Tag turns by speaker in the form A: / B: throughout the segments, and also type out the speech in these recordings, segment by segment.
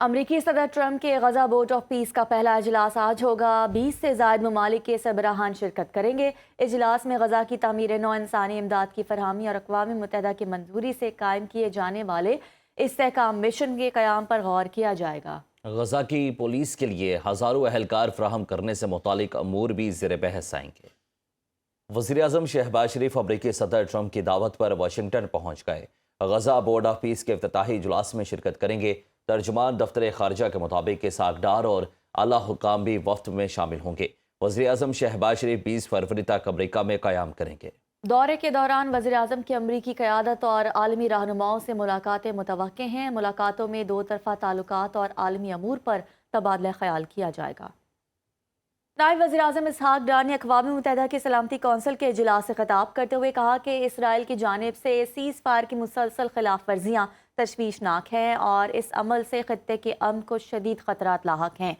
A: امریکی صدر ٹرمپ کے غزہ بورڈ آف پیس کا پہلا اجلاس آج ہوگا۔ 20 سے زائد ممالک کے سربراہان شرکت کریں گے۔ اجلاس میں غزہ کی تعمیر نو، انسانی امداد کی فراہمی اور اقوام متحدہ کی منظوری سے قائم کیے جانے والے استحکام مشن کے قیام پر غور کیا جائے گا۔
B: غزہ کی پولیس کے لیے ہزاروں اہلکار فراہم کرنے سے متعلق امور بھی زیر بحث آئیں گے۔ وزیراعظم شہباز شریف امریکی صدر ٹرمپ کی دعوت پر واشنگٹن پہنچ گئے۔ غزہ بورڈ آف پیس کے افتتاحی اجلاس میں شرکت کریں گے۔ ترجمان دفتر خارجہ کے مطابق اسحاق ڈار اور اعلیٰ حکام بھی وفد میں شامل ہوں گے۔ وزیراعظم شہباز شریف 20 فروری تک امریکہ میں قیام کریں گے۔
A: دورے کے دوران وزیراعظم کی امریکی قیادت اور عالمی رہنماؤں سے ملاقاتیں متوقع ہیں۔ ملاقاتوں میں دو طرفہ تعلقات اور عالمی امور پر تبادلہ خیال کیا جائے گا۔ نائب وزیراعظم اسحاق ڈار نے اقوام متحدہ کی سلامتی کونسل کے اجلاس سے خطاب کرتے ہوئے کہا کہ اسرائیل کی جانب سے سیز فائر کی مسلسل خلاف ورزیاں تشویشناک ہیں اور اس عمل سے خطے کے امن کو شدید خطرات لاحق ہیں۔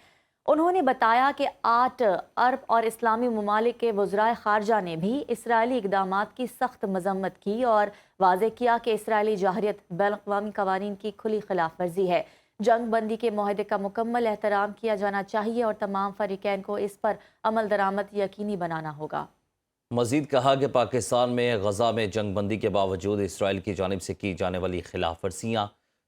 A: انہوں نے بتایا کہ 8 عرب اور اسلامی ممالک کے وزرائے خارجہ نے بھی اسرائیلی اقدامات کی سخت مذمت کی اور واضح کیا کہ اسرائیلی جارحیت بین الاقوامی قوانین کی کھلی خلاف ورزی ہے۔ جنگ بندی کے معاہدے کا مکمل احترام کیا جانا چاہیے اور تمام فریقین کو اس پر عمل درآمد یقینی بنانا ہوگا۔
B: مزید کہا کہ پاکستان میں غزہ میں جنگ بندی کے باوجود اسرائیل کی جانب سے کی جانے والی خلاف ورزیاں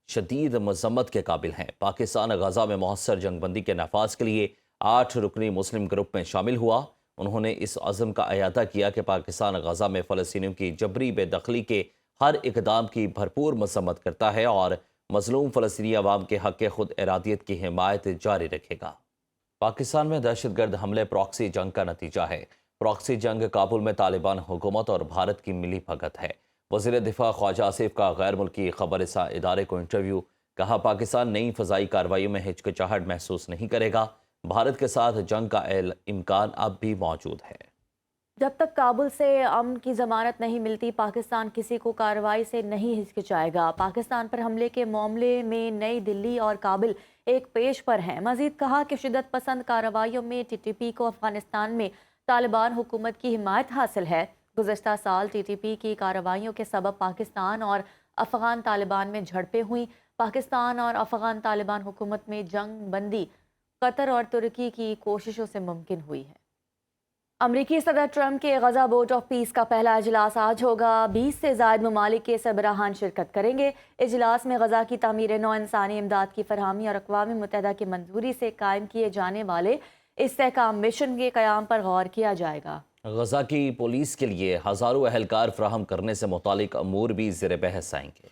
B: شدید مذمت کے قابل ہیں۔ پاکستان غزہ میں مؤثر جنگ بندی کے نفاذ کے لیے 8 رکنی مسلم گروپ میں شامل ہوا۔ انہوں نے اس عزم کا اعادہ کیا کہ پاکستان غزہ میں فلسطینیوں کی جبری بے دخلی کے ہر اقدام کی بھرپور مذمت کرتا ہے اور مظلوم فلسطینی عوام کے حق خود ارادیت کی حمایت جاری رکھے گا۔ پاکستان میں دہشت گرد حملے پراکسی جنگ کا نتیجہ ہے۔ پراکسی جنگ کابل میں طالبان حکومت اور بھارت کی ملی بھگت ہے۔ وزیر دفاع خواجہ آصف کا غیر ملکی خبر رساں ادارے کو انٹرویو۔ کہا پاکستان نئی فضائی کارروائیوں میں ہچکچاہٹ محسوس نہیں کرے گا۔ بھارت کے ساتھ جنگ کا امکان اب بھی موجود ہے۔
A: جب تک کابل سے امن کی ضمانت نہیں ملتی، پاکستان کسی کو کارروائی سے نہیں ہچکچائے گا۔ پاکستان پر حملے کے معاملے میں نئی دلی اور کابل ایک پیش پر ہیں۔ مزید کہا کہ شدت پسند کارروائیوں میں ٹی ٹی پی کو افغانستان میں طالبان حکومت کی حمایت حاصل ہے۔ گزشتہ سال ٹی ٹی پی کی کارروائیوں کے سبب پاکستان اور افغان طالبان میں جھڑپیں ہوئیں۔ پاکستان اور افغان طالبان حکومت میں جنگ بندی قطر اور ترکی کی کوششوں سے ممکن ہوئی ہے۔ امریکی صدر ٹرمپ کے غزہ بورڈ آف پیس کا پہلا اجلاس آج ہوگا۔ 20 سے زائد ممالک کے سربراہان شرکت کریں گے۔ اجلاس میں غزہ کی تعمیر نو، انسانی امداد کی فراہمی اور اقوام متحدہ کی منظوری سے قائم کیے جانے والے استحکام مشن کے قیام پر غور کیا جائے گا۔
B: غزہ کی پولیس کے لیے ہزاروں اہلکار فراہم کرنے سے متعلق امور بھی زیر بحث آئیں گے۔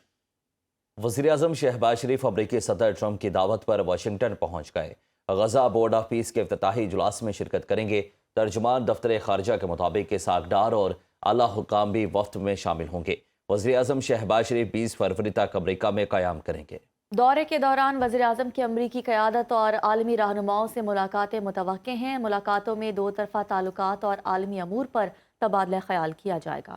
B: وزیراعظم شہباز شریف امریکی صدر ٹرمپ کی دعوت پر واشنگٹن پہنچ گئے۔ غزہ بورڈ آف پیس کے افتتاحی اجلاس میں شرکت کریں گے۔ ترجمان دفتر خارجہ کے مطابق اسحاق ڈار اور اعلیٰ حکام بھی وفد میں شامل ہوں گے۔ وزیراعظم شہباز شریف 20 فروری تک امریکہ میں قیام کریں گے۔
A: دورے کے دوران وزیراعظم کی امریکی قیادت اور عالمی رہنماؤں سے ملاقاتیں متوقع ہیں۔ ملاقاتوں میں دو طرفہ تعلقات اور عالمی امور پر تبادلہ خیال کیا جائے گا۔